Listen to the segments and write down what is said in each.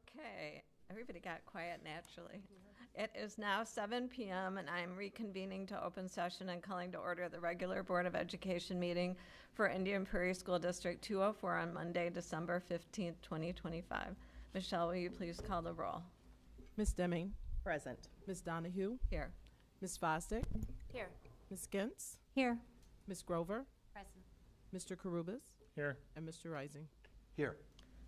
Okay, everybody got quiet naturally. It is now 7 p.m. and I'm reconvening to open session and calling to order the regular Board of Education meeting for Indian Prairie School District 204 on Monday, December 15th, 2025. Michelle, will you please call the roll? Ms. Deming. Present. Ms. Donahue. Here. Ms. Fosdick. Here. Ms. Gintz. Here. Ms. Grover. Present. Mr. Karubas. Here. And Mr. Rising. Here.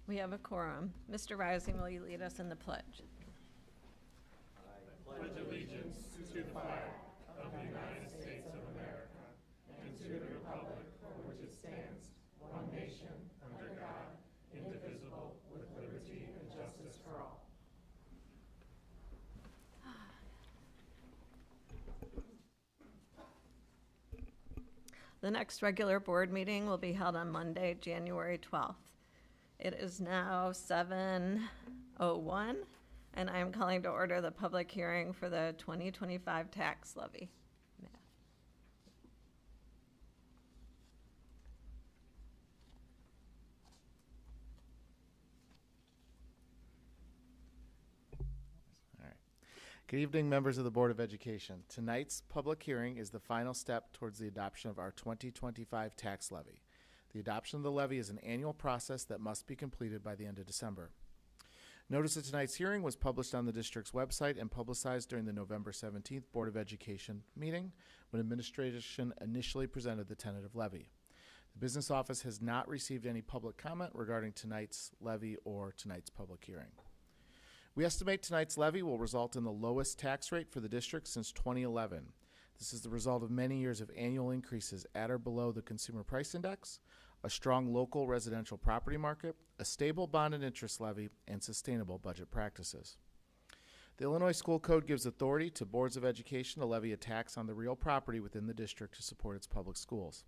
We have a quorum. Mr. Rising, will you lead us in the pledge? Pledge allegiance to the flag of the United States of America and to the republic for which it stands, one nation, under God, indivisible, with liberty and justice for all. The next regular board meeting will be held on Monday, January 12th. It is now 7:01, and I am calling to order the public hearing for the 2025 tax levy. All right. Good evening, members of the Board of Education. Tonight's public hearing is the final step towards the adoption of our 2025 tax levy. The adoption of the levy is an annual process that must be completed by the end of December. Notice of tonight's hearing was published on the district's website and publicized during the November 17th Board of Education meeting when administration initially presented the tentative levy. The business office has not received any public comment regarding tonight's levy or tonight's public hearing. We estimate tonight's levy will result in the lowest tax rate for the district since 2011. This is the result of many years of annual increases at or below the consumer price index, a strong local residential property market, a stable bond and interest levy, and sustainable budget practices. The Illinois School Code gives authority to boards of education to levy a tax on the real property within the district to support its public schools.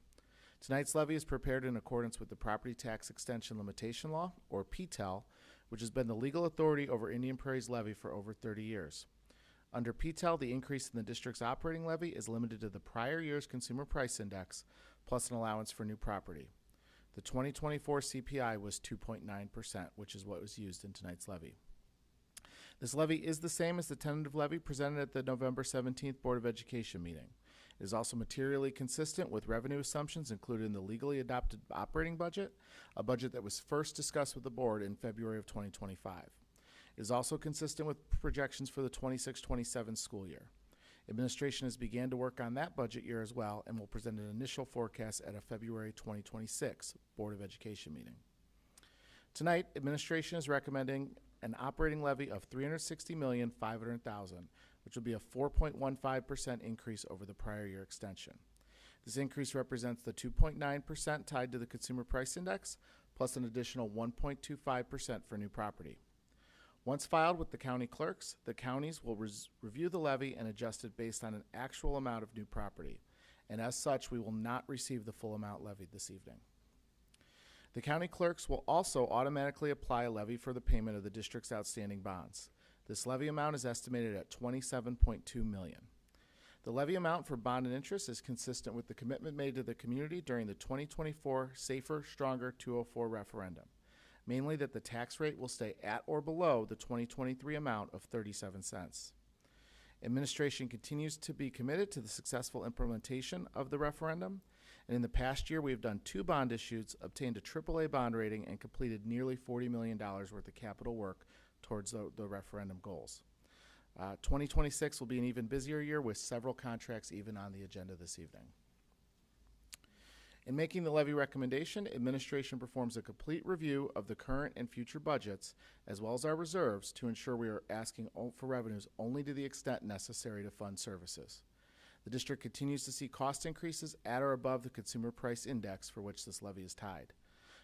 Tonight's levy is prepared in accordance with the Property Tax Extension Limitation Law, or PTEL, which has been the legal authority over Indian Prairie's levy for over 30 years. Under PTEL, the increase in the district's operating levy is limited to the prior year's consumer price index plus an allowance for new property. The 2024 CPI was 2.9%, which is what was used in tonight's levy. This levy is the same as the tentative levy presented at the November 17th Board of Education meeting. It is also materially consistent with revenue assumptions included in the legally adopted operating budget, a budget that was first discussed with the board in February of 2025. It is also consistent with projections for the 26-27 school year. Administration has began to work on that budget year as well and will present an initial forecast at a February 2026 Board of Education meeting. Tonight, administration is recommending an operating levy of $360,500,000, which will be a 4.15% increase over the prior year extension. This increase represents the 2.9% tied to the consumer price index, plus an additional 1.25% for new property. Once filed with the county clerks, the counties will review the levy and adjust it based on an actual amount of new property. And as such, we will not receive the full amount levied this evening. The county clerks will also automatically apply a levy for the payment of the district's outstanding bonds. This levy amount is estimated at $27.2 million. The levy amount for bond and interest is consistent with the commitment made to the community during the 2024 Safer, Stronger 204 referendum, mainly that the tax rate will stay at or below the 2023 amount of 37 cents. Administration continues to be committed to the successful implementation of the referendum, and in the past year we have done 2 bond issues, obtained a AAA bond rating, and completed nearly $40 million worth of capital work towards the referendum goals. 2026 will be an even busier year with several contracts even on the agenda this evening. In making the levy recommendation, administration performs a complete review of the current and future budgets, as well as our reserves, to ensure we are asking for revenues only to the extent necessary to fund services. The district continues to see cost increases at or above the consumer price index for which this levy is tied.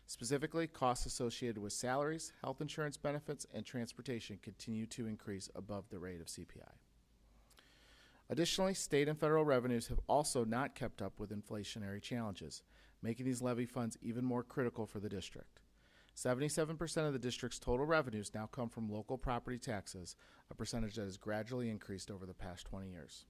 Specifically, costs associated with salaries, health insurance benefits, and transportation continue to increase above the rate of CPI. Additionally, state and federal revenues have also not kept up with inflationary challenges, making these levy funds even more critical for the district. 77% of the district's total revenues now come from local property taxes, a percentage that has gradually increased over the past 20 years.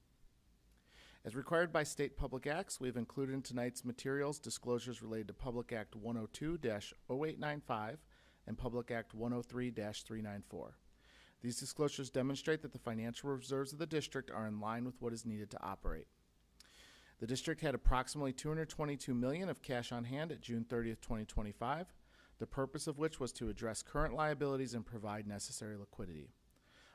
As required by state public acts, we have included in tonight's materials disclosures related to Public Act 102-0895 and Public Act 103-394. These disclosures demonstrate that the financial reserves of the district are in line with what is needed to operate. The district had approximately $222 million of cash on hand at June 30th, 2025, the purpose of which was to address current liabilities and provide necessary liquidity.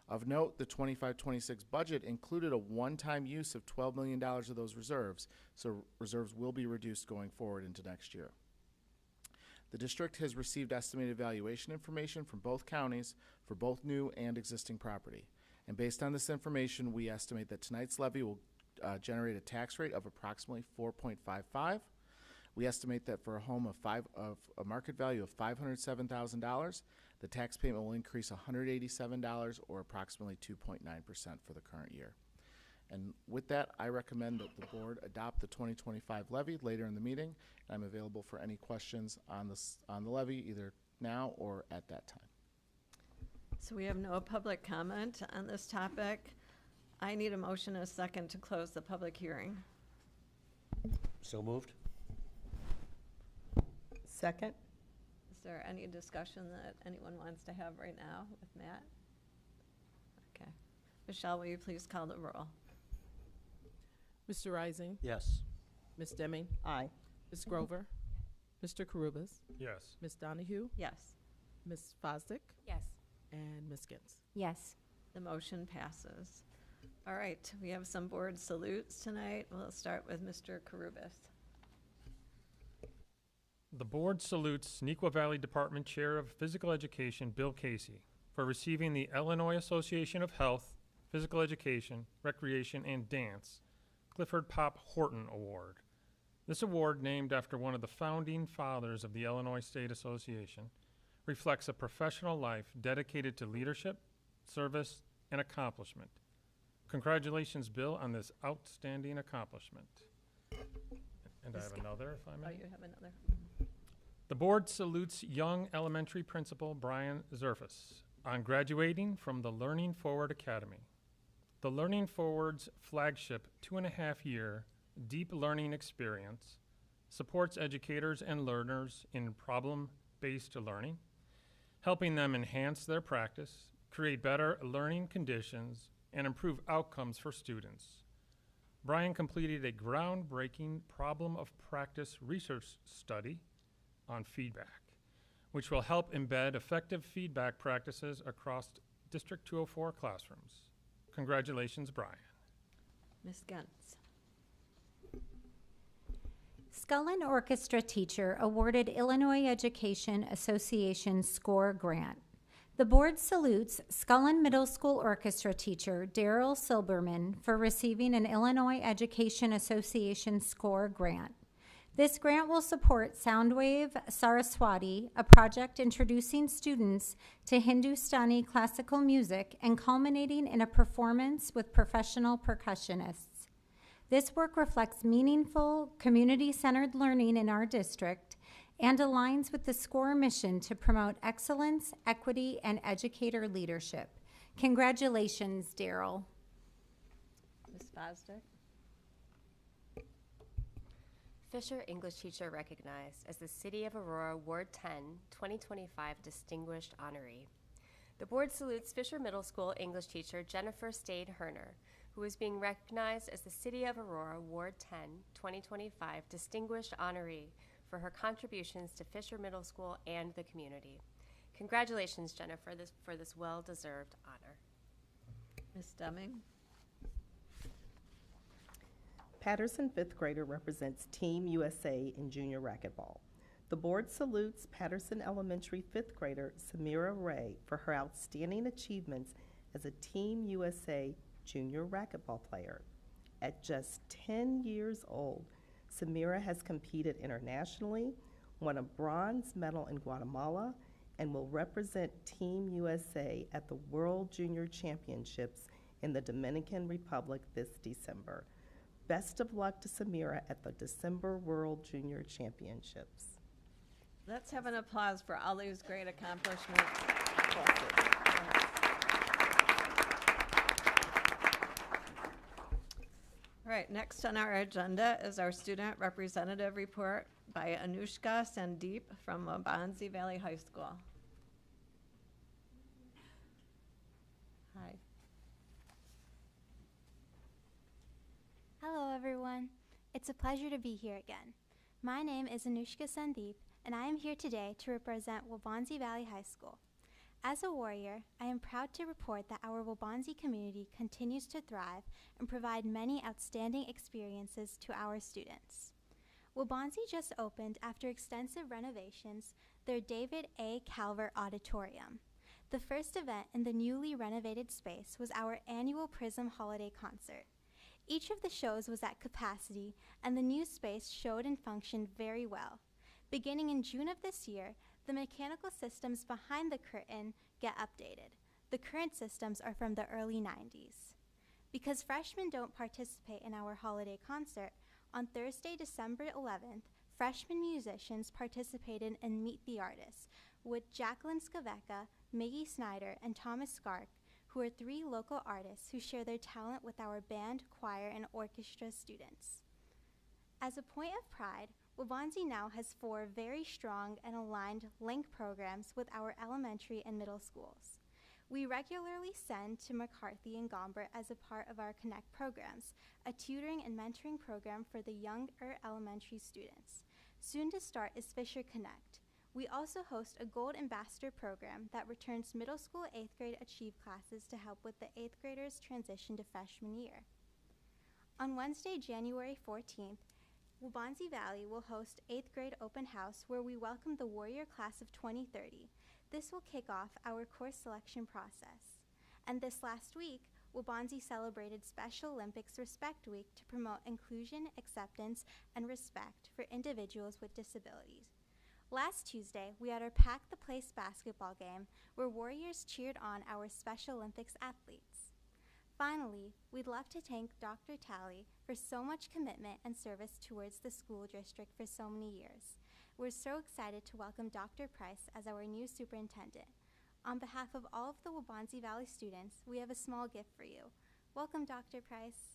Of note, the 25-26 budget included a one-time use of $12 million of those reserves, so reserves will be reduced going forward into next year. The district has received estimated valuation information from both counties for both new and existing property. And based on this information, we estimate that tonight's levy will generate a tax rate of approximately 4.55. We estimate that for a home of a market value of $507,000, the tax payment will increase $187 or approximately 2.9% for the current year. And with that, I recommend that the board adopt the 2025 levy later in the meeting. I'm available for any questions on the levy either now or at that time. So we have no public comment on this topic. I need a motion and a second to close the public hearing. So moved. Second. Is there any discussion that anyone wants to have right now with Matt? Okay. Michelle, will you please call the roll? Mr. Rising, Yes. Ms. Deming, Aye. Ms. Grover, Mr. Karubas, Yes. Ms. Donahue, Yes. Ms. Fosdick, Yes. and Ms. Gintz. Yes. The motion passes. All right, we have some board salutes tonight. We'll start with Mr. Karubas. The board salutes Nequa Valley Department Chair of Physical Education, Bill Casey, for receiving the Illinois Association of Health, Physical Education, Recreation, and Dance Clifford Pop Horton Award. This award, named after one of the founding fathers of the Illinois State Association, reflects a professional life dedicated to leadership, service, and accomplishment. Congratulations, Bill, on this outstanding accomplishment. And I have another, if I Oh, may. you have another? The board salutes young elementary principal Brian Zerfus on graduating from the Learning Forward Academy. The Learning Forward's flagship 2.5-year deep learning experience supports educators and learners in problem-based learning, helping them enhance their practice, create better learning conditions, and improve outcomes for students. Brian completed a groundbreaking problem of practice research study on feedback, which will help embed effective feedback practices across District 204 classrooms. Congratulations, Brian. Ms. Gentz. Scullin Orchestra teacher awarded Illinois Education Association SCORE grant. The board salutes Scullin Middle School Orchestra teacher Daryl Silberman for receiving an Illinois Education Association SCORE grant. This grant will support Soundwave Saraswati, a project introducing students to Hindustani classical music and culminating in a performance with professional percussionists. This work reflects meaningful, community-centered learning in our district and aligns with the SCORE mission to promote excellence, equity, and educator leadership. Congratulations, Daryl. Ms. Fosdick. Fisher English teacher recognized as the City of Aurora Ward 10 2025 Distinguished Honoree. The board salutes Fisher Middle School English teacher Jennifer Stade-Herner, who is being recognized as the City of Aurora Ward 10 2025 Distinguished Honoree for her contributions to Fisher Middle School and the community. Congratulations, Jennifer, for this well-deserved honor. Ms. Deming. Patterson fifth grader represents Team USA in junior racquetball. The board salutes Patterson Elementary fifth grader Samira Ray for her outstanding achievements as a Team USA junior racquetball player. At just 10 years old, Samira has competed internationally, won a bronze medal in Guatemala, and will represent Team USA at the World Junior Championships in the Dominican Republic this December. Best of luck to Samira at the December World Junior Championships. Let's have an applause for all these great accomplishments. All right, next on our agenda is our student representative report by Anoushka Sandeep from Waubonsie Valley High School. It's a pleasure to be here again. My name is Anoushka Sandeep, and I am here today to represent Waubonsie Valley High School. As a warrior, I am proud to report that our Waubonsie community continues to thrive and provide many outstanding experiences to our students. Waubonsie just opened, after extensive renovations, their David A. Calvert Auditorium. The first event in the newly renovated space was our annual Prism Holiday Concert. Each of the shows was at capacity, and the new space showed and functioned very well. Beginning in June of this year, the mechanical systems behind the curtain get updated. The current systems are from the early 90s. Because freshmen don't participate in our holiday concert, on Thursday, December 11th, freshman musicians participated in Meet the Artists with Jacqueline Skavecka, Maggie Snyder, and Thomas Skark, who are 3 local artists who share their talent with our band, choir, and orchestra students. As a point of pride, Waubonsie now has 4 very strong and aligned link programs with our elementary and middle schools. We regularly send to McCarthy and Gombert as a part of our Connect programs, a tutoring and mentoring program for the younger elementary students. Soon to start is Fisher Connect. We also host a Gold Ambassador program that returns middle school 8th grade Achieve classes to help with the 8th graders' transition to freshman year. On Wednesday, January 14th, Waubonsie Valley will host 8th grade open house where we welcome the Warrior Class of 2030. This will kick off our course selection process. And this last week, Waubonsie celebrated Special Olympics Respect Week to promote inclusion, acceptance, and respect for individuals with disabilities. Last Tuesday, we had our Pack the Place basketball game where Warriors cheered on our Special Olympics athletes. Finally, we'd love to thank Dr. Talley for so much commitment and service towards the school district for so many years. We're so excited to welcome Dr. Price as our new superintendent. On behalf of all of the Waubonsie Valley students, we have a small gift for you. Welcome, Dr. Price.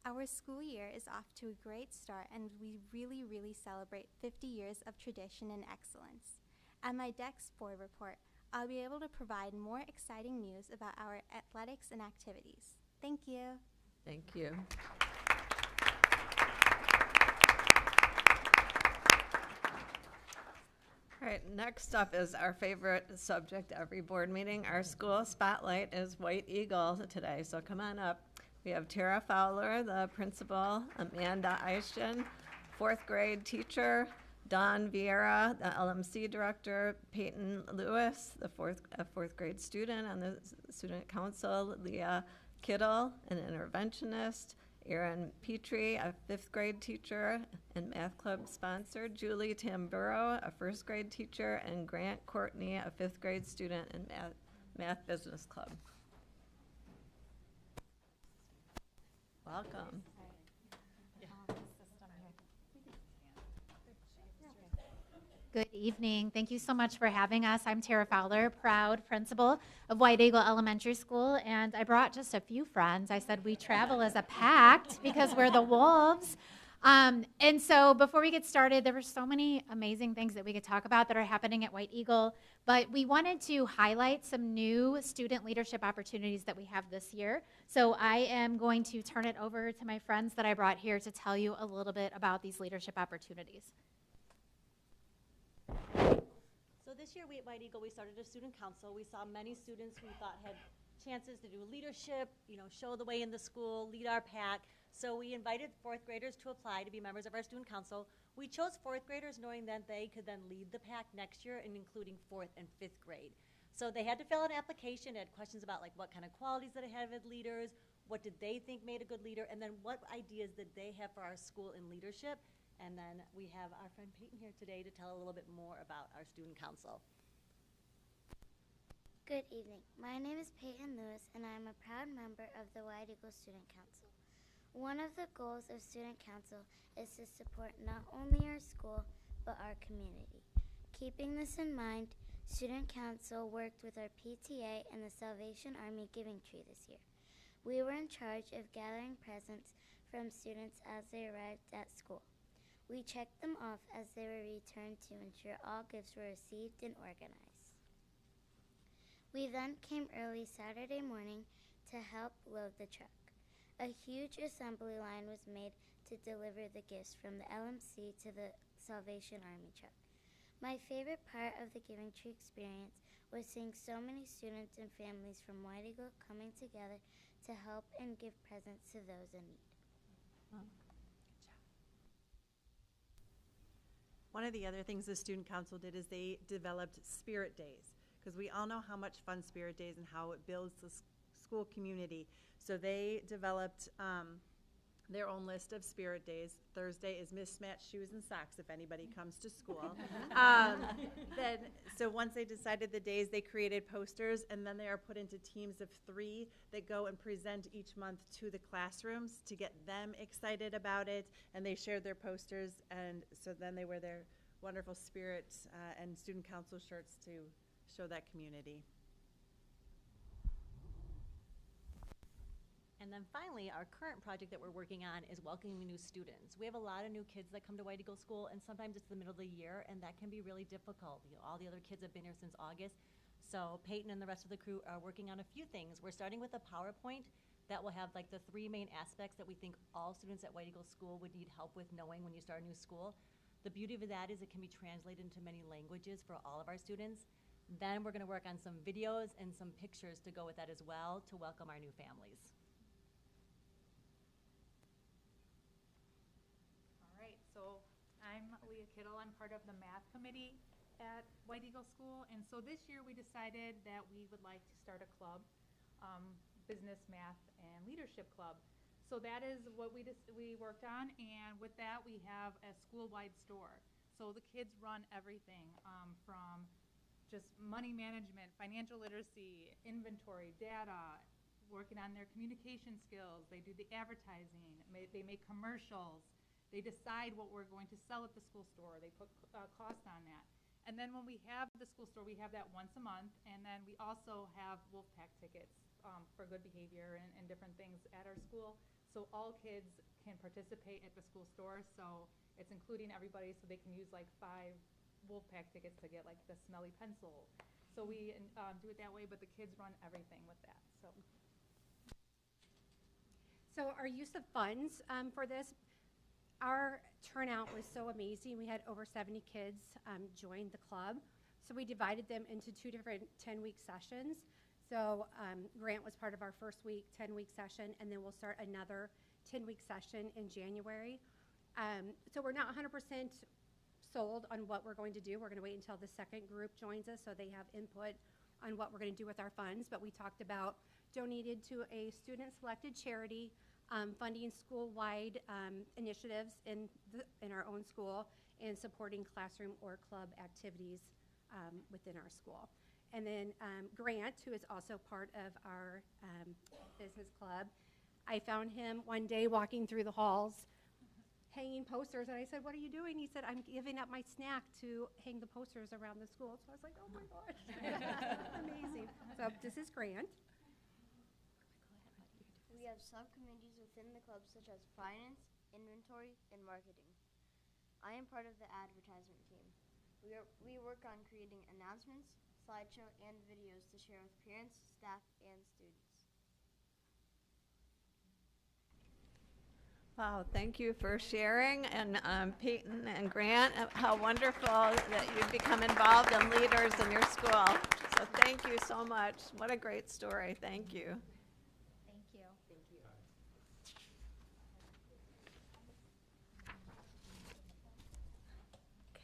Our school year is off to a great start, and we really celebrate 50 years of tradition and excellence. At my Dex Board report, I'll be able to provide more exciting news about our athletics and activities. Thank you. Thank you. All right, next up is our favorite subject every board meeting. Our school spotlight is White Eagle today, so come on up. We have Tara Fowler, the principal, Amanda Eischten, 4th grade teacher, Don Vieira, the LMC director, Peyton Lewis, the fourth grade student on the student council, Leah Kittle, an interventionist, Erin Petrie, a 5th grade teacher and math club sponsor, Julie Tamburo, a 1st grade teacher, and Grant Courtney, a 5th grade student and math business club. Welcome. Good evening. Thank you so much for having us. I'm Tara Fowler, proud principal of White Eagle Elementary School, and I brought just a few friends. I said we travel as a pact because we're the wolves. And so before we get started, there were so many amazing things that we could talk about that are happening at White Eagle, but we wanted to highlight some new student leadership opportunities that we have this year. So I am going to turn it over to my friends that I brought here to tell you a little bit about these leadership opportunities. So this year we at White Eagle, we started a student council. We saw many students we thought had chances to do leadership, show the way in the school, lead our pack. So we invited 4th graders to apply to be members of our student council. We chose 4th graders knowing that they could then lead the pack next year, and including 4th and 5th grade. So they had to fill out an application, had questions about like what kind of qualities that they have as leaders, what did they think made a good leader, and then what ideas did they have for our school in leadership. And then we have our friend Peyton here today to tell a little bit more about our student council. Good evening. My name is Peyton Lewis, and I am a proud member of the White Eagle Student Council. One of the goals of Student Council is to support not only our school, but our community. Keeping this in mind, Student Council worked with our PTA and the Salvation Army Giving Tree this year. We were in charge of gathering presents from students as they arrived at school. We checked them off as they were returned to ensure all gifts were received and organized. We then came early Saturday morning to help load the truck. A huge assembly line was made to deliver the gifts from the LMC to the Salvation Army truck. My favorite part of the Giving Tree experience was seeing so many students and families from White Eagle coming together to help and give presents to those in need. One of the other things the student council did is they developed Spirit Days, because we all know how much fun Spirit Days and how it builds the school community. So they developed their own list of Spirit Days. Thursday is mismatched shoes and socks if anybody comes to school. So once they decided the days, they created posters, and then they are put into teams of 3 that go and present each month to the classrooms to get them excited about it, and they shared their posters, and so then they wear their wonderful Spirit and student council shirts to show that community. And then finally, our current project that we're working on is welcoming new students. We have a lot of new kids that come to White Eagle School, and sometimes it's the middle of the year, and that can be really difficult. You know, all the other kids have been here since August. So Peyton and the rest of the crew are working on a few things. We're starting with a PowerPoint that will have like the 3 main aspects that we think all students at White Eagle School would need help with knowing when you start a new school. The beauty of that is it can be translated into many languages for all of our students. Then we're gonna work on some videos and some pictures to go with that as well to welcome our new families. So I'm Leah Kittle. I'm part of the math committee at White Eagle School. And so this year we decided that we would like to start a club, business, math, and leadership club. So that is what we worked on. And with that, we have a school-wide store. So the kids run everything from just money management, financial literacy, inventory, data, working on their communication skills. They do the advertising. They make commercials. They decide what we're going to sell at the school store. They put cost on that. And then when we have the school store, we have that once a month. And then we also have Wolfpack tickets for good behavior and different things at our school. So all kids can participate at the school store. So it's including everybody, so they can use like 5 Wolfpack tickets to get like the smelly pencil. So we do it that way, but the kids run everything with that. So our use of funds for this, our turnout was so amazing. We had over 70 kids join the club. So we divided them into 2 different 10-week sessions. So Grant was part of our first week, 10-week session, and then we'll start another 10-week session in January. So we're not 100% sold on what we're going to do. We're going to wait until the second group joins us so they have input on what we're going to do with our funds. But we talked about donated to a student-selected charity, funding school-wide initiatives in our own school, and supporting classroom or club activities within our school. And then Grant, who is also part of our business club, I found him one day walking through the halls hanging posters, and I said, "What are you doing?" He said, "I'm giving up my snack to hang the posters around the school." So I was like, "Oh my gosh." Amazing. So this is Grant. We have subcommittees within the club such as finance, inventory, and marketing. I am part of the advertisement team. We work on creating announcements, slideshow, and videos to share with parents, staff, and students. Wow, thank you for sharing. And Peyton and Grant, how wonderful that you've become involved and leaders in your school. So thank you so much. What a great story. Thank you. Thank you. Thank you.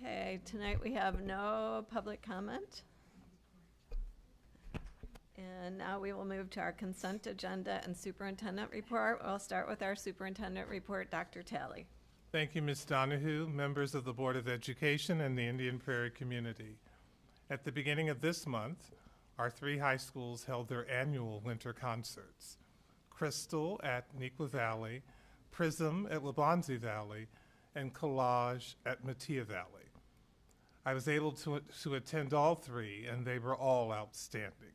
Okay, tonight we have no public comment. And now we will move to our consent agenda and superintendent report. We'll start with our superintendent report, Dr. Talley. Thank you, Ms. Donahue, members of the Board of Education and the Indian Prairie community. At the beginning of this month, our 3 high schools held their annual winter concerts. Crystal at Neuqua Valley, Prism at Waubonsie Valley, and Collage at Mattia Valley. I was able to attend all 3, and they were all outstanding.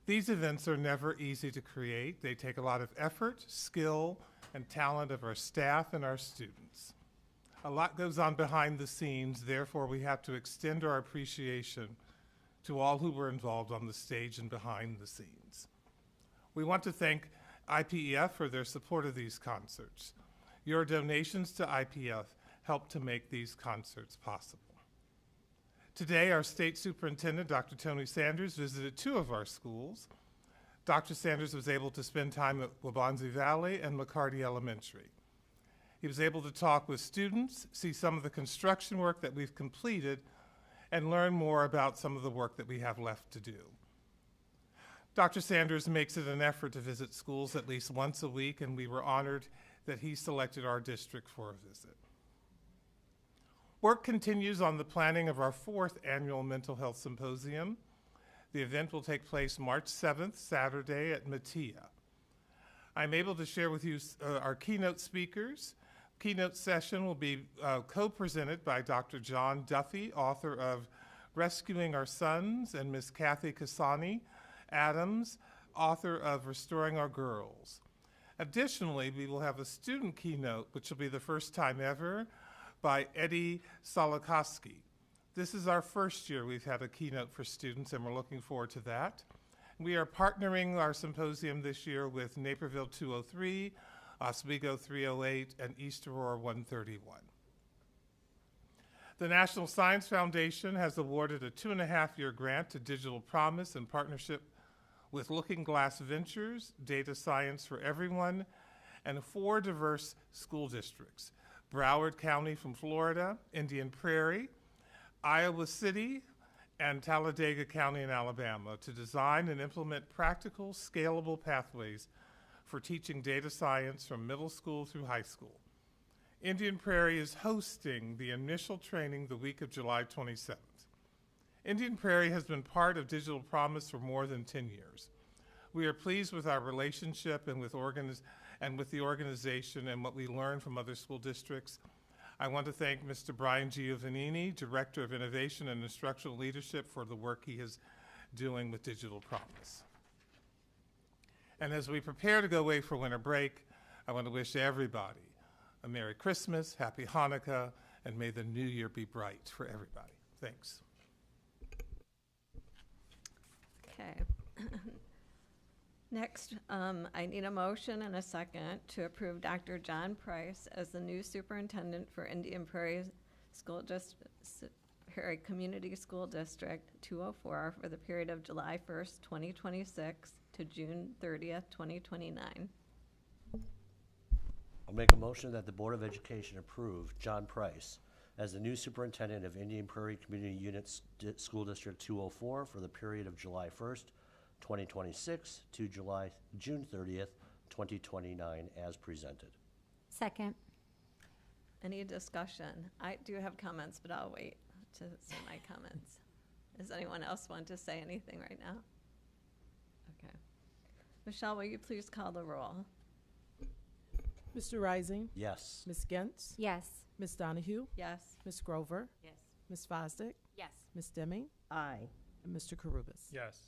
These events are never easy to create. They take a lot of effort, skill, and talent of our staff and our students. A lot goes on behind the scenes, therefore we have to extend our appreciation to all who were involved on the stage and behind the scenes. We want to thank IPEF for their support of these concerts. Your donations to IPEF help to make these concerts possible. Today, our state superintendent, Dr. Tony Sanders, visited 2 of our schools. Dr. Sanders was able to spend time at Waubonsie Valley and McCarty Elementary. He was able to talk with students, see some of the construction work that we've completed, and learn more about some of the work that we have left to do. Dr. Sanders makes it an effort to visit schools at least once a week, and we were honored that he selected our district for a visit. Work continues on the planning of our 4th annual Mental Health Symposium. The event will take place March 7th, Saturday at Matia. I'm able to share with you our keynote speakers. Keynote session will be co-presented by Dr. John Duffy, author of Rescuing Our Sons, and Ms. Kathy Kasani Adams, author of Restoring Our Girls. Additionally, we will have a student keynote, which will be the first time ever, by Eddie Solokowski. This is our first year we've had a keynote for students, and we're looking forward to that. We are partnering our symposium this year with Naperville 203, Oswego 308, and East Aurora 131. The National Science Foundation has awarded a 2.5-year grant to Digital Promise in partnership with Looking Glass Ventures, Data Science for Everyone, and 4 diverse school districts: Broward County from Florida, Indian Prairie, Iowa City, and Talladega County in Alabama, to design and implement practical, scalable pathways for teaching data science from middle school through high school. Indian Prairie is hosting the initial training the week of July 27th. Indian Prairie has been part of Digital Promise for more than 10 years. We are pleased with our relationship and with the organization and what we learn from other school districts. I want to thank Mr. Brian Giovannini, Director of Innovation and Instructional Leadership, for the work he is doing with Digital Promise. And as we prepare to go away for winter break, I want to wish everybody a Merry Christmas, Happy Hanukkah, and may the new year be bright for everybody. Thanks. Okay. Next, I need a motion and a second to approve Dr. John Price as the new superintendent for Indian Prairie Prairie Community School District 204 for the period of July 1st, 2026 to June 30th, 2029. I'll make a motion that the Board of Education approve John Price as the new superintendent of Indian Prairie Community Unit School District 204 for the period of July 1st, 2026 to June 30th, 2029 as presented. Second. Any discussion? I do have comments, but I'll wait to say my comments. Does anyone else want to say anything right now? Okay. Michelle, will you please call the roll? Mr. Rising? Yes. Ms. Gentz? Yes. Ms. Donahue? Yes. Ms. Grover? Yes. Ms. Fosdick? Yes. Ms. Deming? Aye. And Mr. Karubas? Yes.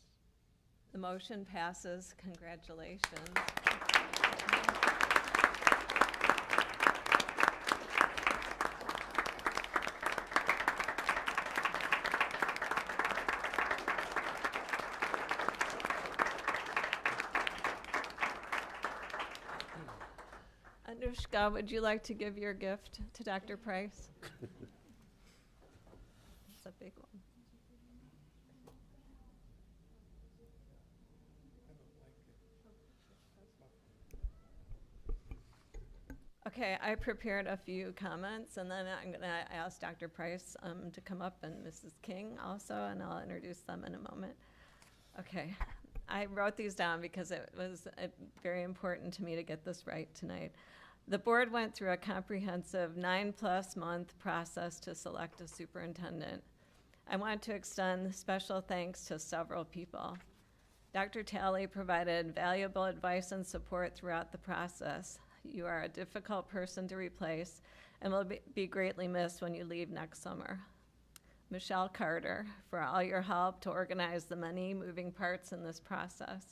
The motion passes. Congratulations. Anoushka, would you like to give your gift to Dr. Price? It's a big one. Okay, I prepared a few comments, and then I'm going to ask Dr. Price to come up, and Mrs. King also, and I'll introduce them in a moment. Okay, I wrote these down because it was very important to me to get this right tonight. The board went through a comprehensive 9+ month process to select a superintendent. I want to extend special thanks to several people. Dr. Talley provided valuable advice and support throughout the process. You are a difficult person to replace and will be greatly missed when you leave next summer. Michelle Carter, for all your help to organize the many moving parts in this process.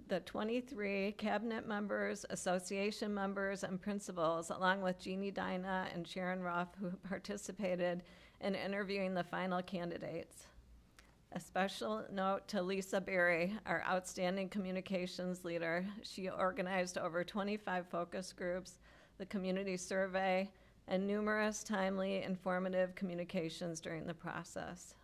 The 23 cabinet members, association members, and principals, along with Jeannie Dinah and Sharon Ruff, who participated in interviewing the final candidates. A special note to Lisa Berry, our outstanding communications leader. She organized over 25 focus groups, the community survey, and numerous timely, informative communications during the process.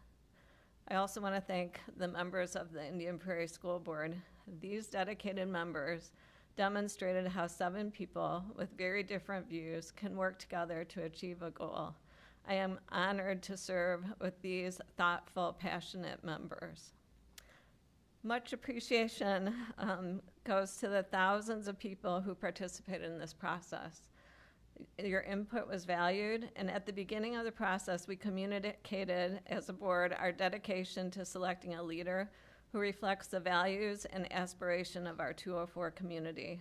I also want to thank the members of the Indian Prairie School Board. These dedicated members demonstrated how 7 people with very different views can work together to achieve a goal. I am honored to serve with these thoughtful, passionate members. Much appreciation goes to the thousands of people who participated in this process. Your input was valued, and at the beginning of the process, we communicated as a board our dedication to selecting a leader who reflects the values and aspiration of our 204 community.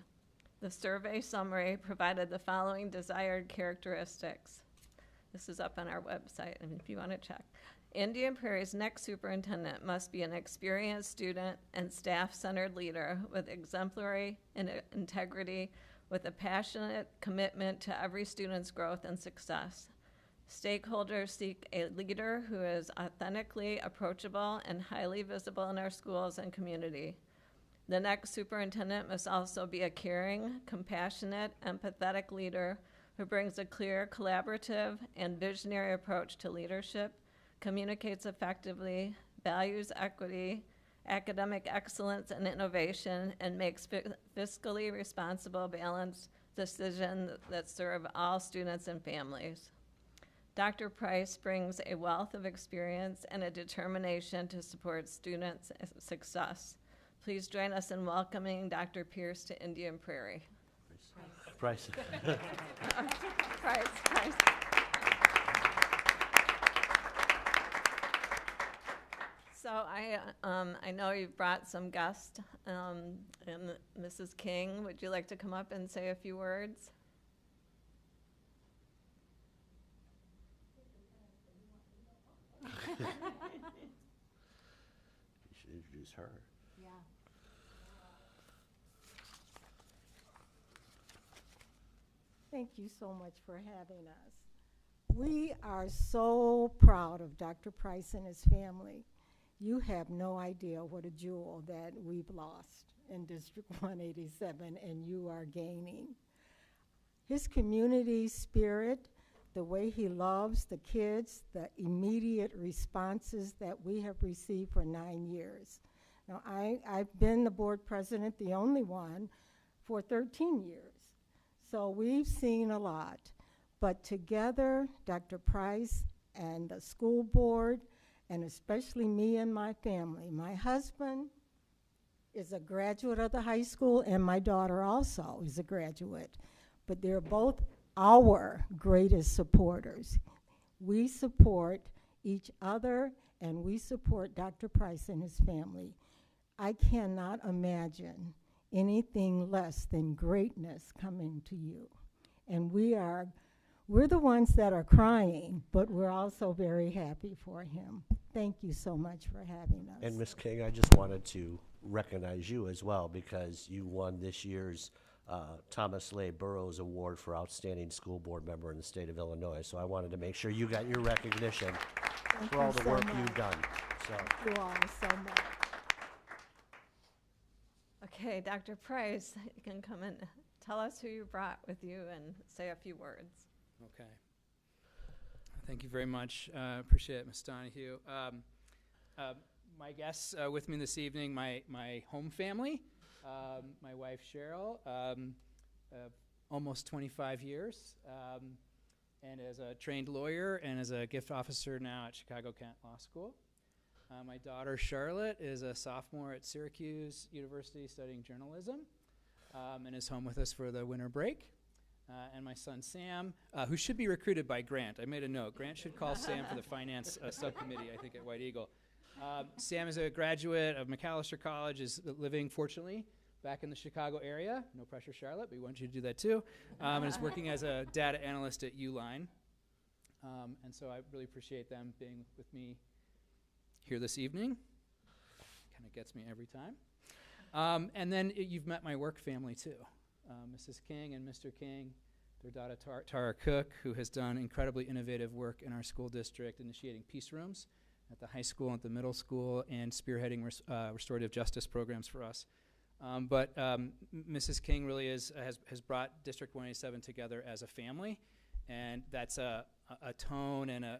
The survey summary provided the following desired characteristics. This is up on our website, and if you want to check. Indian Prairie's next superintendent must be an experienced student and staff-centered leader with exemplary integrity, with a passionate commitment to every student's growth and success. Stakeholders seek a leader who is authentically approachable and highly visible in our schools and community. The next superintendent must also be a caring, compassionate, empathetic leader who brings a clear, collaborative, and visionary approach to leadership, communicates effectively, values equity, academic excellence and innovation, and makes fiscally responsible, balanced decisions that serve all students and families. Dr. Price brings a wealth of experience and a determination to support students' success. Please join us in welcoming Dr. Pierce to Indian Prairie. Price. Price. So I know you've brought some guests, and Mrs. King, would you like to come up and say a few words? You should introduce her. Yeah. Thank you so much for having us. We are so proud of Dr. Price and his family. You have no idea what a jewel that we've lost in District 187, and you are gaining. His community spirit, the way he loves the kids, the immediate responses that we have received for 9 years. Now, I've been the board president, the only one, for 13 years. So we've seen a lot. But together, Dr. Price and the school board, and especially me and my family, my husband is a graduate of the high school, and my daughter also is a graduate. But they're both our greatest supporters. We support each other, and we support Dr. Price and his family. I cannot imagine anything less than greatness coming to you. And we're the ones that are crying, but we're also very happy for him. Thank you so much for having us. And Ms. King, I just wanted to recognize you as well, because you won this year's Thomas Leigh Burroughs Award for Outstanding School Board Member in the state of Illinois. So I wanted to make sure you got your recognition for all the work you've done. So. Thank you all so much. Okay, Dr. Price, you can come and tell us who you brought with you and say a few words. Okay. Thank you very much. Appreciate it, Ms. Donahue. My guests with me this evening, my home family, my wife Cheryl, almost 25 years, and as a trained lawyer and as a gift officer now at Chicago-Kent Law School. My daughter Charlotte is a sophomore at Syracuse University studying journalism and is home with us for the winter break. And my son Sam, who should be recruited by Grant. I made a note. Grant should call Sam for the finance subcommittee, I think, at White Eagle. Sam is a graduate of McAllister College, is living, fortunately, back in the Chicago area. No pressure, Charlotte, but we want you to do that too. And is working as a data analyst at Uline. And so I really appreciate them being with me here this evening. Kind of gets me every time. And then you've met my work family too. Mrs. King and Mr. King, their daughter Tara Cook, who has done incredibly innovative work in our school district, initiating peace rooms at the high school and at the middle school, and spearheading restorative justice programs for us. But Mrs. King really has brought District 187 together as a family, and that's a tone and an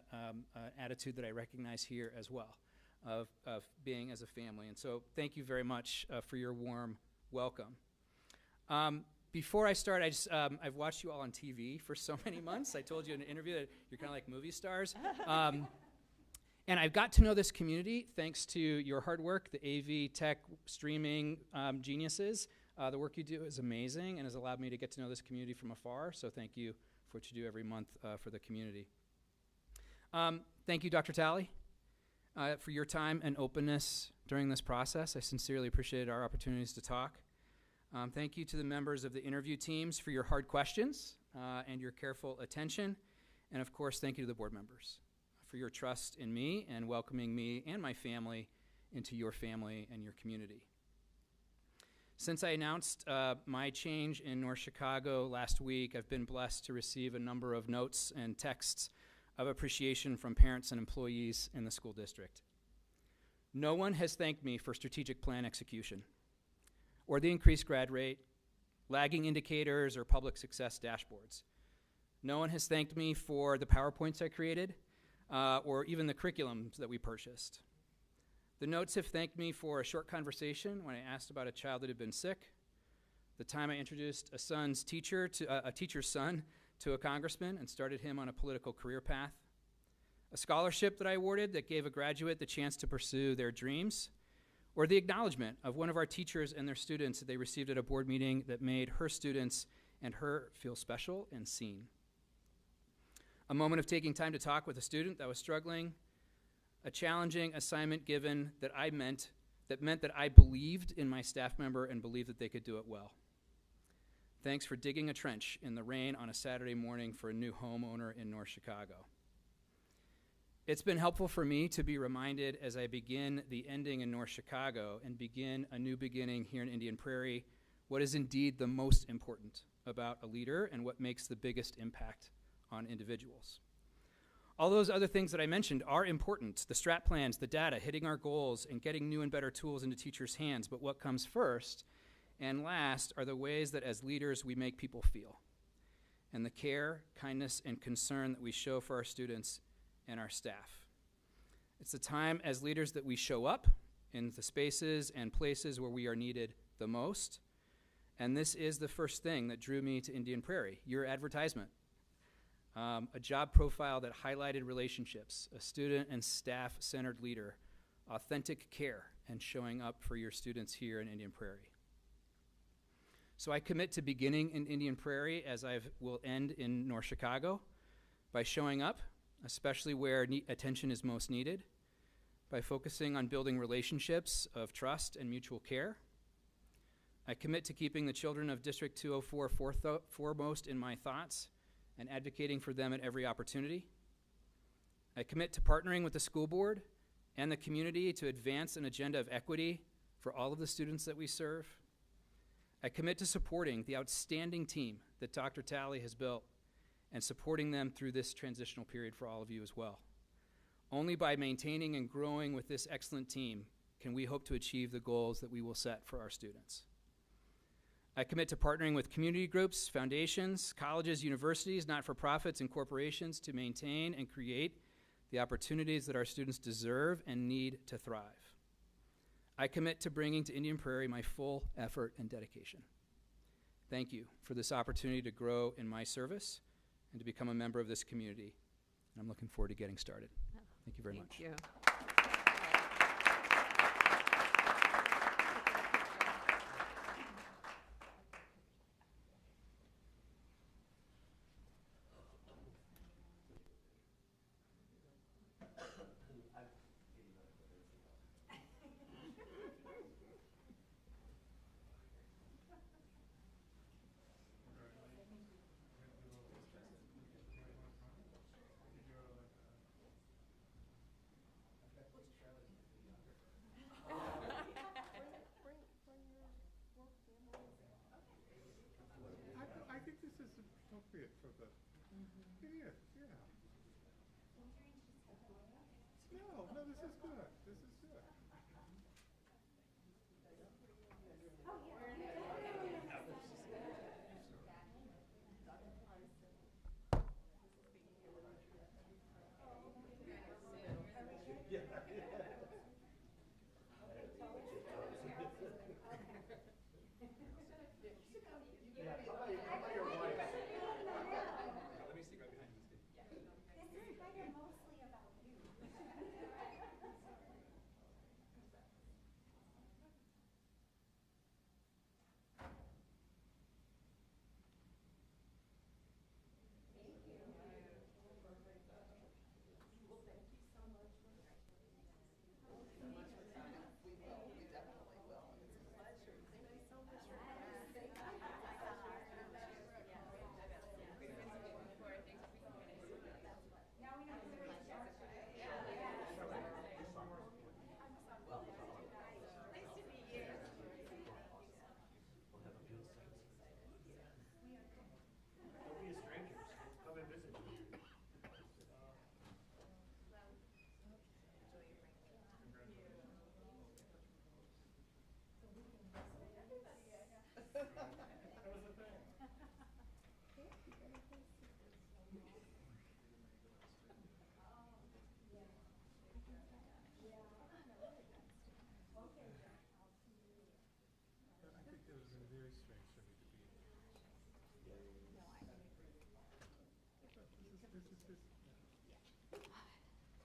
attitude that I recognize here as well, of being as a family. And so thank you very much for your warm welcome. Before I start, I've watched you all on TV for so many months. I told you in an interview that you're kind of like movie stars. And I've got to know this community thanks to your hard work, the AV tech streaming geniuses. The work you do is amazing and has allowed me to get to know this community from afar. So thank you for what you do every month for the community. Thank you, Dr. Talley, for your time and openness during this process. I sincerely appreciated our opportunities to talk. Thank you to the members of the interview teams for your hard questions and your careful attention. And of course, thank you to the board members for your trust in me and welcoming me and my family into your family and your community. Since I announced my change in North Chicago last week, I've been blessed to receive a number of notes and texts of appreciation from parents and employees in the school district. No one has thanked me for strategic plan execution, or the increased grad rate, lagging indicators, or public success dashboards. No one has thanked me for the PowerPoints I created, or even the curriculums that we purchased. The notes have thanked me for a short conversation when I asked about a child that had been sick, the time I introduced a teacher's son to a congressman and started him on a political career path, a scholarship that I awarded that gave a graduate the chance to pursue their dreams, or the acknowledgement of one of our teachers and their students that they received at a board meeting that made her students and her feel special and seen. A moment of taking time to talk with a student that was struggling, a challenging assignment given that meant that I believed in my staff member and believed that they could do it well. Thanks for digging a trench in the rain on a Saturday morning for a new homeowner in North Chicago. It's been helpful for me to be reminded as I begin the ending in North Chicago and begin a new beginning here in Indian Prairie, what is indeed the most important about a leader and what makes the biggest impact on individuals. All those other things that I mentioned are important, the strat plans, the data, hitting our goals, and getting new and better tools into teachers' hands, but what comes first and last are the ways that as leaders we make people feel, and the care, kindness, and concern that we show for our students and our staff. It's the time as leaders that we show up in the spaces and places where we are needed the most, and this is the first thing that drew me to Indian Prairie, your advertisement. A job profile that highlighted relationships, a student and staff-centered leader, authentic care, and showing up for your students here in Indian Prairie. So I commit to beginning in Indian Prairie as I will end in North Chicago by showing up, especially where attention is most needed, by focusing on building relationships of trust and mutual care. I commit to keeping the children of District 204 foremost in my thoughts and advocating for them at every opportunity. I commit to partnering with the school board and the community to advance an agenda of equity for all of the students that we serve. I commit to supporting the outstanding team that Dr. Talley has built and supporting them through this transitional period for all of you as well. Only by maintaining and growing with this excellent team can we hope to achieve the goals that we will set for our students. I commit to partnering with community groups, foundations, colleges, universities, not-for-profits, and corporations to maintain and create the opportunities that our students deserve and need to thrive. I commit to bringing to Indian Prairie my full effort and dedication. Thank you for this opportunity to grow in my service and to become a member of this community. And I'm looking forward to getting started. Thank you very much. Thank you. I think this is appropriate for the, it is, yeah. No, this is good. This is good.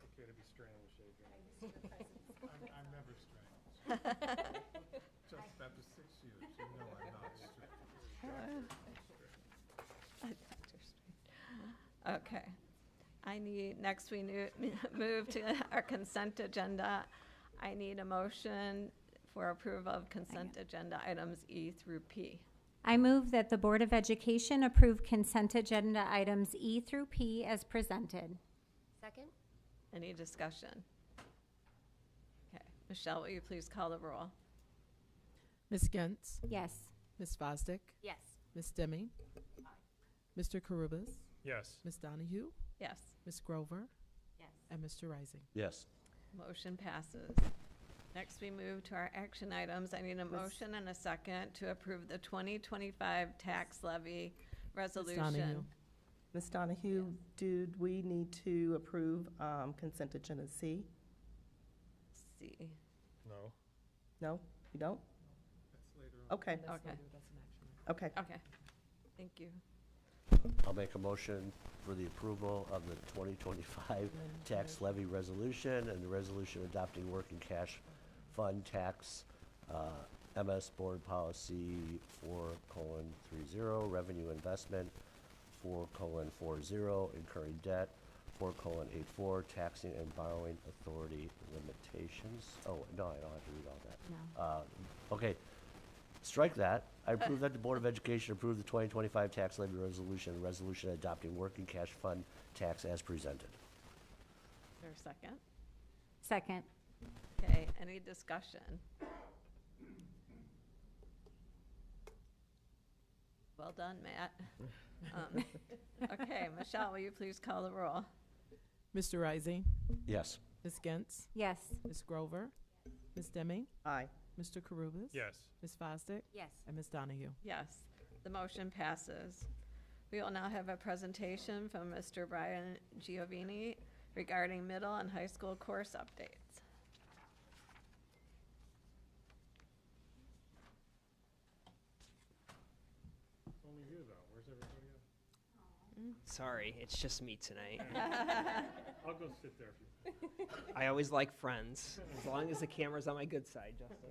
Okay to be strange, Adrian. I'm never strange. Just after 6 years, you know I'm not strange. Okay. Next we move to our consent agenda. I need a motion for approval of consent agenda items E through P. I move that the Board of Education approve consent agenda items E through P as presented. Second? Any discussion? Okay. Michelle, will you please call the roll? Ms. Gentz? Yes. Ms. Fosdick? Yes. Ms. Deming? Mr. Carubus? Yes. Ms. Donahue? Yes. Ms. Grover? Yes. And Mr. Rising? Yes. Motion passes. Next, we move to our action items. I need a motion and a second to approve the 2025 tax levy resolution. Ms. Donahue, do we need to approve consent agenda C? C. No. No, you don't? That's later on. Okay, Okay. okay. Okay. Thank you. I'll make a motion for the approval of the 2025 tax levy resolution and the resolution adopting working cash fund tax, MS Board Policy 4:30, revenue investment 4:40, incurring debt 4:84, taxing and borrowing authority limitations. Oh, no, I don't have to read all that. No. Okay, strike that. I approve that the Board of Education approve the 2025 tax levy resolution, and resolution adopting working cash fund tax as presented. Is there a second? Second. Okay, any discussion? Well done, Matt. Okay, Michelle, will you please call the roll? Mr. Rising? Yes. Ms. Gentz? Yes. Ms. Grover? Ms. Deming? Aye. Mr. Carubus? Yes. Ms. Fosdick? Yes. And Ms. Donahue? Yes, the motion passes. We will now have a presentation from Mr. Brian Giovini regarding middle and high school course updates. It's only you though. Where's everybody else? Sorry, it's just me tonight. I'll go sit there if you. I always like friends, as long as the camera's on my good side, Justin.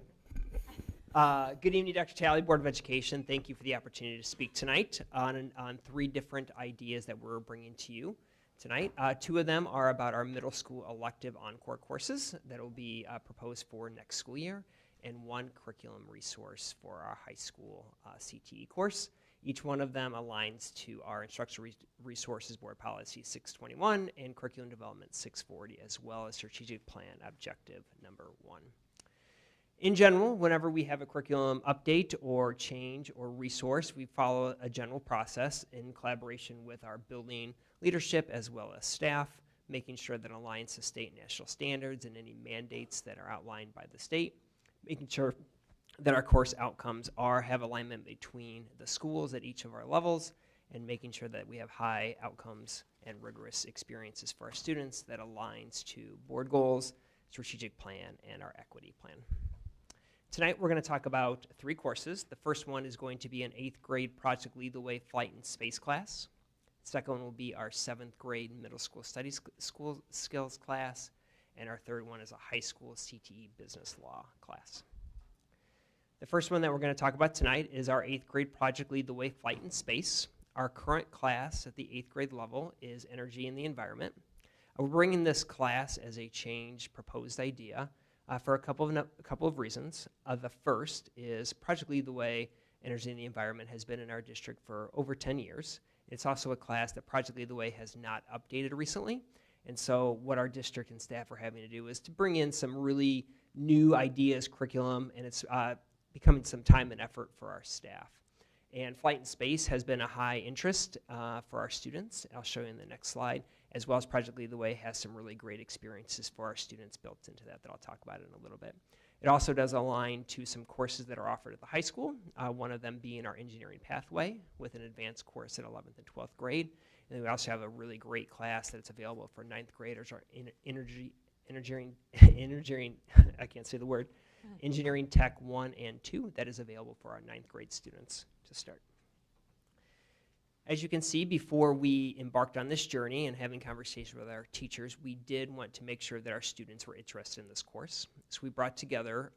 Good evening, Dr. Talley, Board of Education. Thank you for the opportunity to speak tonight on 3 different ideas that we're bringing to you tonight. 2 of them are about our middle school elective encore courses that will be proposed for next school year, and 1 curriculum resource for our high school CTE course. Each one of them aligns to our Instructional Resources Board Policy 621 and Curriculum Development 640, as well as Strategic Plan Objective number 1. In general, whenever we have a curriculum update or change or resource, we follow a general process in collaboration with our building leadership as well as staff, making sure that it aligns to state and national standards and any mandates that are outlined by the state, making sure that our course outcomes have alignment between the schools at each of our levels, and making sure that we have high outcomes and rigorous experiences for our students that aligns to board goals, strategic plan, and our equity plan. Tonight we're going to talk about 3 courses. The first one is going to be an 8th grade Project Lead the Way Flight and Space class. The second one will be our 7th grade Middle School Studies School Skills class. And our third one is a high school CTE Business Law class. The first one that we're going to talk about tonight is our 8th grade Project Lead the Way Flight and Space. Our current class at the 8th grade level is Energy and the Environment. We're bringing this class as a change proposed idea for a couple of reasons. The first is Project Lead the Way Energy and the Environment has been in our district for over 10 years. It's also a class that Project Lead the Way has not updated recently. And so what our district and staff are having to do is to bring in some really new ideas, curriculum, and it's becoming some time and effort for our staff. And Flight and Space has been a high interest for our students. I'll show you in the next slide, as well as Project Lead the Way has some really great experiences for our students built into that I'll talk about in a little bit. It also does align to some courses that are offered at the high school, one of them being our engineering pathway with an advanced course at 11th and 12th grade. And then we also have a really great class that's available for 9th graders, our engineering, I can't say the word, Engineering Tech 1 and 2 that is available for our 9th grade students to start. As you can see, before we embarked on this journey and having conversations with our teachers, we did want to make sure that our students were interested in this course. So we brought together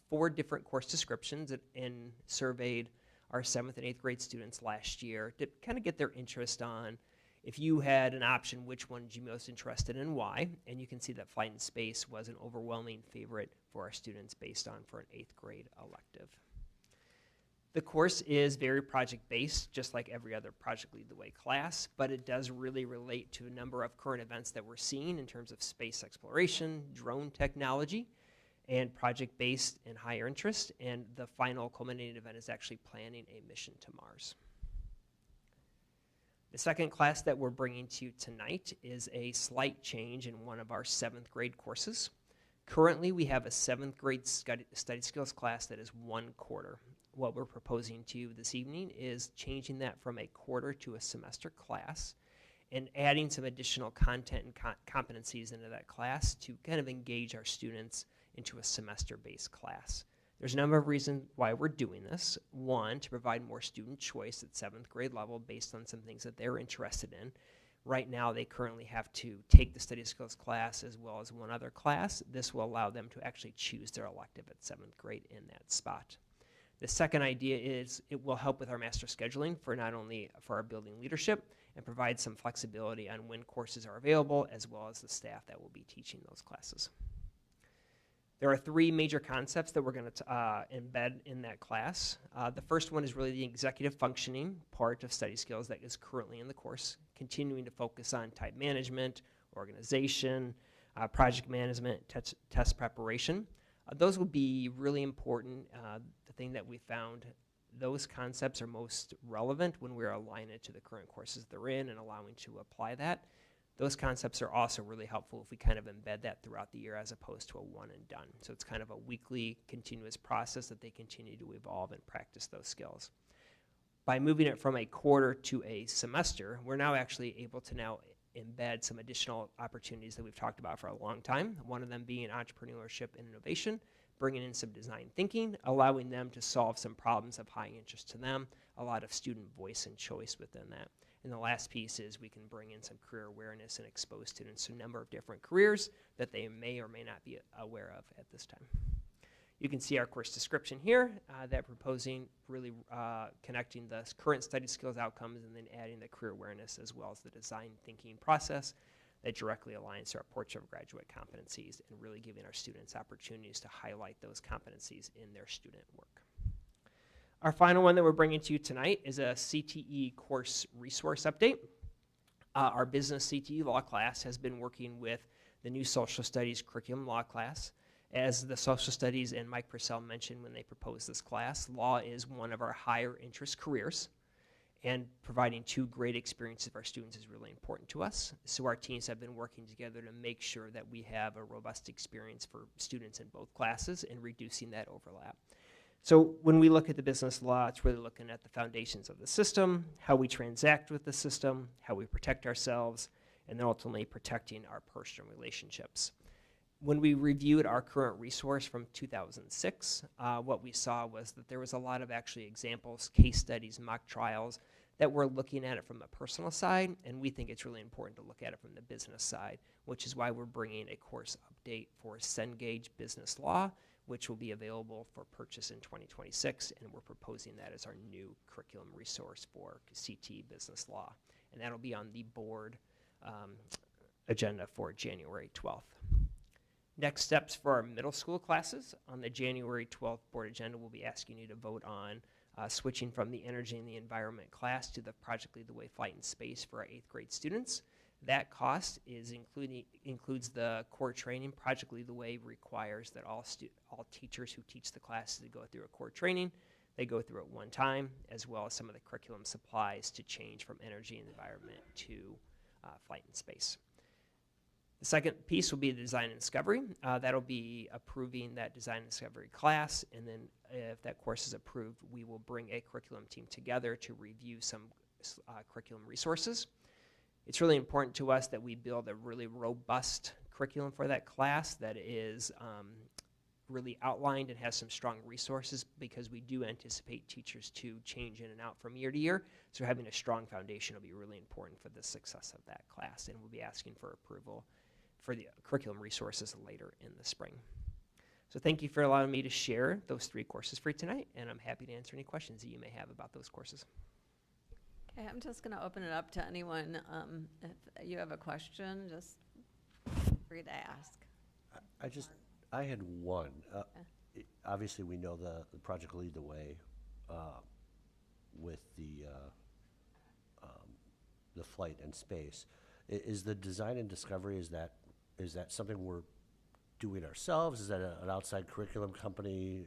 4 different course descriptions and surveyed our 7th and 8th grade students last year to kind of get their interest on, if you had an option, which one did you most interested in and why? And you can see that Flight and Space was an overwhelming favorite for our students based on for an 8th grade elective. The course is very project-based, just like every other Project Lead the Way class, but it does really relate to a number of current events that we're seeing in terms of space exploration, drone technology, and project-based and higher interest, and the final culminating event is actually planning a mission to Mars. The second class that we're bringing to you tonight is a slight change in one of our 7th grade courses. Currently, we have a 7th grade study skills class that is 1 quarter. What we're proposing to you this evening is changing that from a quarter to a semester class and adding some additional content and competencies into that class to kind of engage our students into a semester-based class. There's a number of reasons why we're doing this. One, to provide more student choice at 7th grade level based on some things that they're interested in. Right now, they currently have to take the study skills class as well as one other class. This will allow them to actually choose their elective at 7th grade in that spot. The second idea is it will help with our master scheduling for not only for our building leadership and provide some flexibility on when courses are available as well as the staff that will be teaching those classes. There are 3 major concepts that we're going to embed in that class. The first one is really the executive functioning part of study skills that is currently in the course, continuing to focus on type management, organization, project management, test preparation. Those will be really important. The thing that we found, those concepts are most relevant when we're aligning it to the current courses they're in and allowing to apply that. Those concepts are also really helpful if we kind of embed that throughout the year as opposed to a one and done. So it's kind of a weekly continuous process that they continue to evolve and practice those skills. By moving it from a quarter to a semester, we're now actually able to now embed some additional opportunities that we've talked about for a long time, one of them being entrepreneurship and innovation, bringing in some design thinking, allowing them to solve some problems of high interest to them, a lot of student voice and choice within that. And the last piece is we can bring in some career awareness and expose students to a number of different careers that they may or may not be aware of at this time. You can see our course description here that proposing really connecting the current study skills outcomes and then adding the career awareness as well as the design thinking process that directly aligns to our portrait of graduate competencies and really giving our students opportunities to highlight those competencies in their student work. Our final one that we're bringing to you tonight is a CTE course resource update. Our business CTE law class has been working with the new social studies curriculum law class. As the social studies and Mike Purcell mentioned when they proposed this class, law is one of our higher interest careers. And providing two great experiences for our students is really important to us. So our teams have been working together to make sure that we have a robust experience for students in both classes and reducing that overlap. So when we look at the business law, it's really looking at the foundations of the system, how we transact with the system, how we protect ourselves, and then ultimately protecting our personal relationships. When we reviewed our current resource from 2006, what we saw was that there was a lot of actually examples, case studies, mock trials that were looking at it from a personal side, and we think it's really important to look at it from the business side, which is why we're bringing a course update for Cengage Business Law, which will be available for purchase in 2026, and we're proposing that as our new curriculum resource for CT Business Law. And that'll be on the board agenda for January 12th. Next steps for our middle school classes. On the January 12th board agenda, we'll be asking you to vote on switching from the Energy and the Environment class to the Project Lead the Way Flight and Space for our 8th grade students. That cost includes the core training. Project Lead the Way requires that all teachers who teach the classes to go through a core training. They go through it one time, as well as some of the curriculum supplies to change from energy and environment to flight and space. The second piece will be the design and discovery. That'll be approving that design and discovery class, and then if that course is approved, we will bring a curriculum team together to review some curriculum resources. It's really important to us that we build a really robust curriculum for that class that is really outlined and has some strong resources, because we do anticipate teachers to change in and out from year to year. So having a strong foundation will be really important for the success of that class, and we'll be asking for approval for the curriculum resources later in the spring. So thank you for allowing me to share those 3 courses for you tonight, and I'm happy to answer any questions that you may have about those courses. Okay, I'm just going to open it up to anyone. If you have a question, just free to ask. I had one. Obviously, we know the Project Lead the Way with the flight and space. Is the design and discovery, is that something we're doing ourselves? Is that an outside curriculum company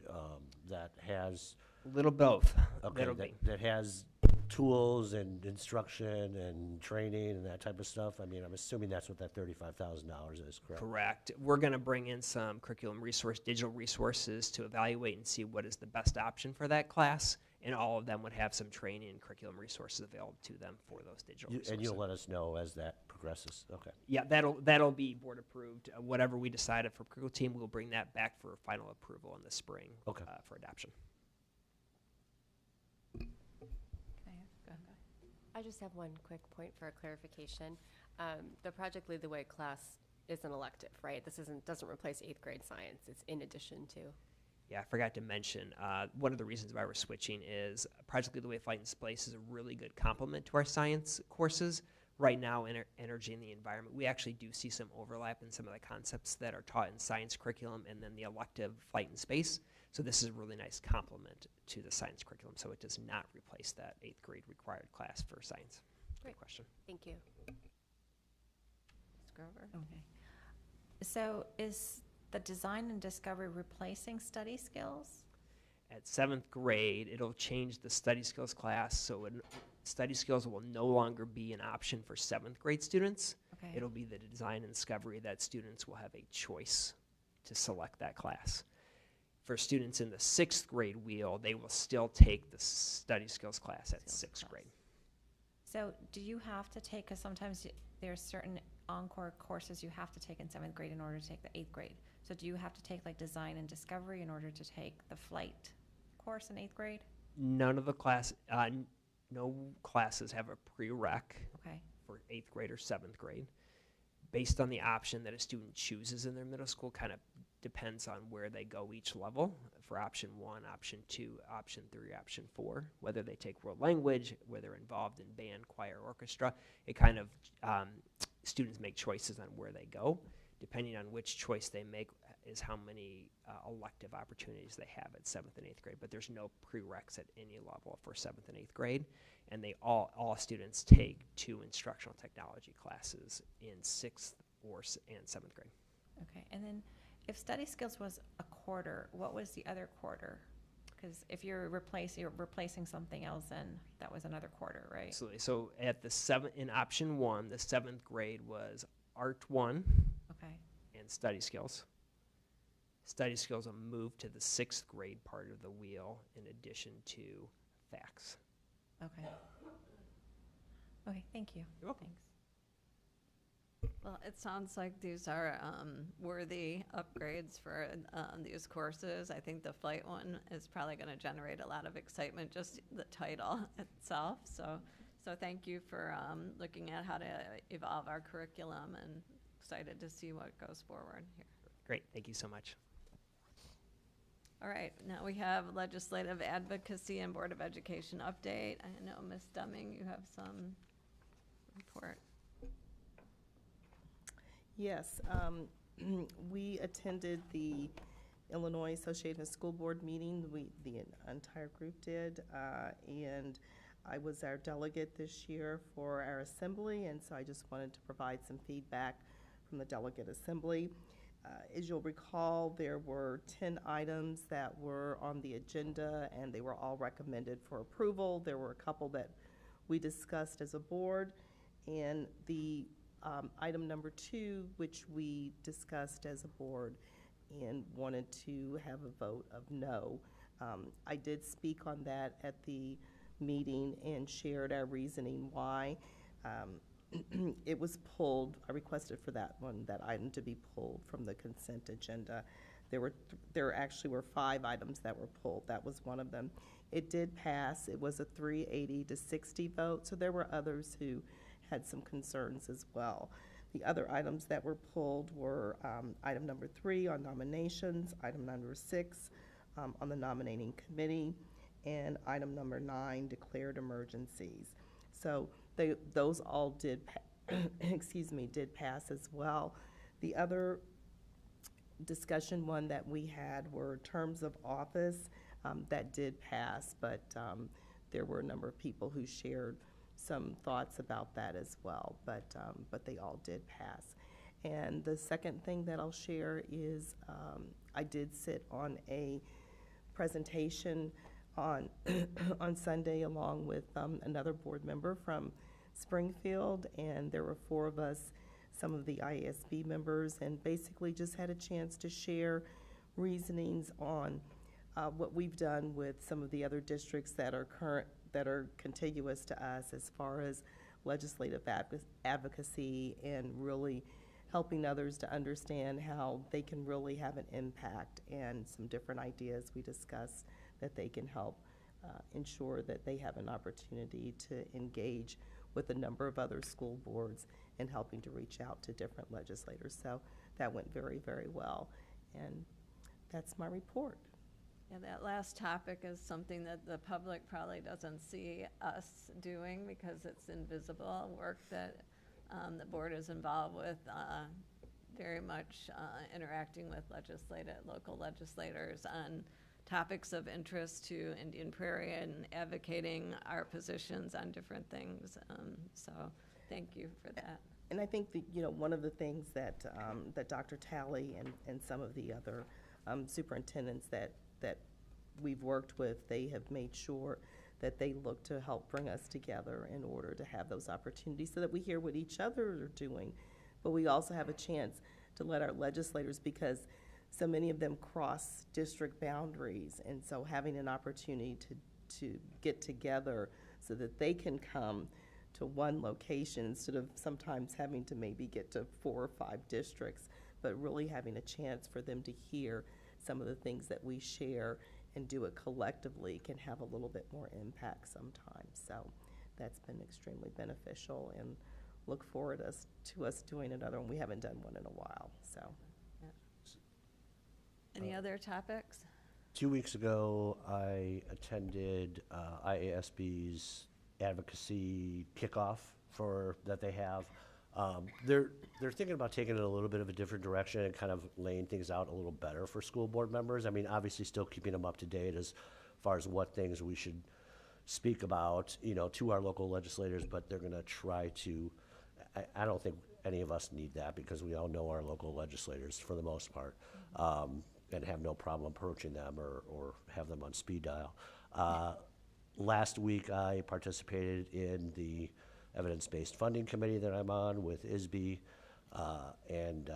that has a little both? Okay, that has tools and instruction and training and that type of stuff? I mean, I'm assuming that's what that $35,000 is, correct? Correct. We're going to bring in some curriculum digital resources to evaluate and see what is the best option for that class, and all of them would have some training and curriculum resources available to them for those digital resources. And you'll let us know as that progresses? Okay. Yeah, that'll be board approved. Whatever we decided for curriculum team, we'll bring that back for final approval in the spring for adoption. I just have one quick point for clarification. The Project Lead the Way class is an elective, right? This doesn't replace 8th grade science. It's in addition to. Yeah, I forgot to mention, one of the reasons why we're switching is Project Lead the Way Flight and Space is a really good complement to our science courses. Right now, energy and the environment, we actually do see some overlap in some of the concepts that are taught in science curriculum and then the elective flight and space. So this is a really nice complement to the science curriculum, so it does not replace that 8th grade required class for science. Great question. Thank you. Ms. Grover? Okay. So is the design and discovery replacing study skills? At 7th grade, it'll change the study skills class, so study skills will no longer be an option for 7th grade students. Okay. It'll be the design and discovery that students will have a choice to select that class. For students in the 6th grade wheel, they will still take the study skills class at 6th grade. So do you have to take, because sometimes there's certain encore courses you have to take in 7th grade in order to take the 8th grade. So do you have to take like design and discovery in order to take the flight course in 8th grade? None of the no classes have a prereq for 8th grade or 7th grade. Based on the option that a student chooses in their middle school, kind of depends on where they go each level. For option 1, option 2, option 3, option 4, whether they take world language, whether they're involved in band, choir, orchestra, it kind of, students make choices on where they go. Depending on which choice they make is how many elective opportunities they have at 7th and 8th grade, but there's no prereqs at any level for 7th and 8th grade, and they all students take 2 instructional technology classes in 6th and 7th grade. Okay, and then if study skills was a quarter, what was the other quarter? Because if you're replacing something else, then that was another quarter, right? Absolutely. So at in option 1, the 7th grade was Art 1 Okay. and Study Skills. Study Skills will move to the 6th grade part of the wheel in addition to facts. Okay. Okay, thank you. You're welcome. Thanks. Well, it sounds like these are worthy upgrades for these courses. I think the flight one is probably going to generate a lot of excitement, just the title itself. So thank you for looking at how to evolve our curriculum, and excited to see what goes forward here. Great. Thank you so much. All right, now we have Legislative Advocacy and Board of Education update. I know, Ms. Dumming, you have some report. Yes, we attended the Illinois Association of School Board meeting. The entire group did, and I was our delegate this year for our assembly, and so I just wanted to provide some feedback from the delegate assembly. As you'll recall, there were 10 items that were on the agenda, and they were all recommended for approval. There were a couple that we discussed as a board, and the item number 2, which we discussed as a board and wanted to have a vote of no. I did speak on that at the meeting and shared our reasoning why. It was pulled. I requested for that item to be pulled from the consent agenda. There actually were 5 items that were pulled. That was one of them. It did pass. It was a 380 to 60 vote, so there were others who had some concerns as well. The other items that were pulled were item number 3 on nominations, item number 6 on the nominating committee, and item number 9, declared emergencies. So those all did, did pass as well. The other discussion one that we had were terms of office that did pass, but there were a number of people who shared some thoughts about that as well, but they all did pass. And the second thing that I'll share is I did sit on a presentation on on Sunday along with another board member from Springfield, and there were 4 of us, some of the IASB members, and basically just had a chance to share reasonings on what we've done with some of the other districts that are contiguous to us as far as legislative advocacy and really helping others to understand how they can really have an impact, and some different ideas we discussed that they can help ensure that they have an opportunity to engage with a number of other school boards and helping to reach out to different legislators. So that went very, very well, and that's my report. Yeah, that last topic is something that the public probably doesn't see us doing because it's invisible work that the board is involved with, very much interacting with local legislators on topics of interest to Indian Prairie and advocating our positions on different things. So thank you for that. And I think that, one of the things that that Dr. Talley and some of the other superintendents that we've worked with, they have made sure that they look to help bring us together in order to have those opportunities so that we hear what each other are doing, but we also have a chance to let our legislators, because so many of them cross district boundaries, and so having an opportunity to get together so that they can come to one location instead of sometimes having to maybe get to 4 or 5 districts, but really having a chance for them to hear some of the things that we share and do it collectively can have a little bit more impact sometimes. So that's been extremely beneficial, and look forward to us doing another one. We haven't done one in a while, so. Yeah. Any other topics? 2 weeks ago, I attended IASB's advocacy kickoff that they have. They're thinking about taking it a little bit of a different direction and kind of laying things out a little better for school board members. I mean, obviously still keeping them up to date as far as what things we should speak about, to our local legislators, but they're going to try to, I don't think any of us need that because we all know our local legislators for the most part. and have no problem approaching them or have them on speed dial. Last week, I participated in the evidence-based funding committee that I'm on with ISB, and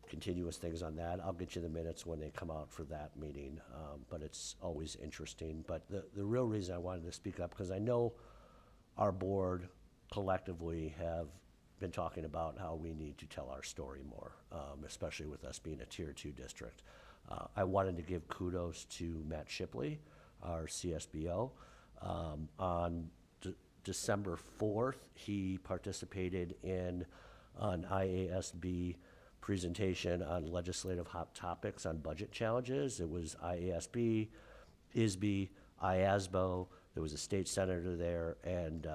continuous things on that. I'll get you the minutes when they come out for that meeting, but it's always interesting. But the real reason I wanted to speak up, because I know our board collectively have been talking about how we need to tell our story more, especially with us being a Tier 2 district. I wanted to give kudos to Matt Shipley, our CSBO. On December 4th, he participated in an IASB presentation on legislative hot topics on budget challenges. It was IASB, ISB, IASBO. There was a state senator there, and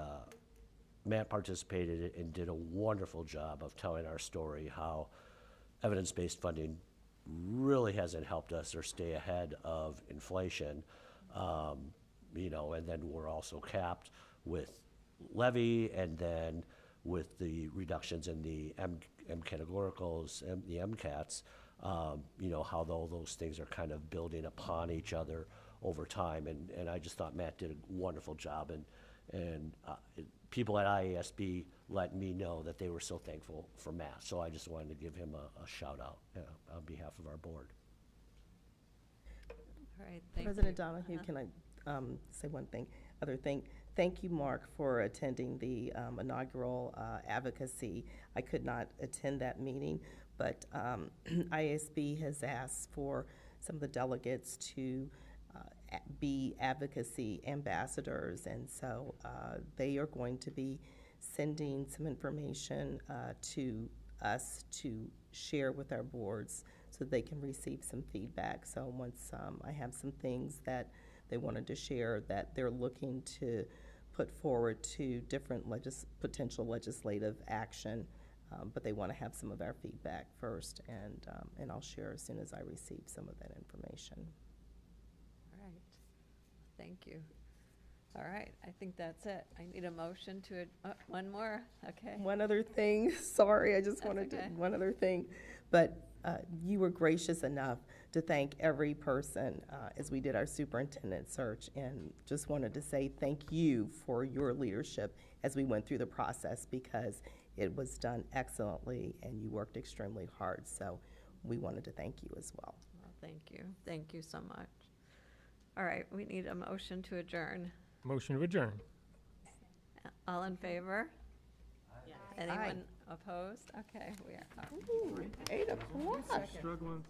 Matt participated and did a wonderful job of telling our story, how evidence-based funding really hasn't helped us or stay ahead of inflation. You know, and then we're also capped with Levy, and then with the reductions in the M categoricals and the MCATs, you know, how those things are kind of building upon each other over time. And I just thought Matt did a wonderful job, and people at IASB let me know that they were so thankful for Matt. So I just wanted to give him a shout out on behalf of our board. All right, thank President you. Donahue, can I say one other thing? Thank you, Mark, for attending the inaugural advocacy. I could not attend that meeting, but ISB has asked for some of the delegates to be advocacy ambassadors, and so they are going to be sending some information to us to share with our boards so they can receive some feedback. So once I have some things that they wanted to share that they're looking to put forward to different potential legislative action, but they want to have some of our feedback first, and I'll share as soon as I receive some of that information. All right, thank you. All right, I think that's it. I need a motion to, one more, okay. One other thing, sorry, I just That's wanted okay. to, one other thing, but you were gracious enough to thank every person as we did our superintendent search, and just wanted to say thank you for your leadership as we went through the process, because it was done excellently and you worked extremely hard. So we wanted to thank you as well. Well, thank you. Thank you so much. All right, we need a motion to adjourn. Motion to adjourn. All in favor? Yes. Anyone opposed? Okay, we are. Ooh, 8 o'clock. Struggling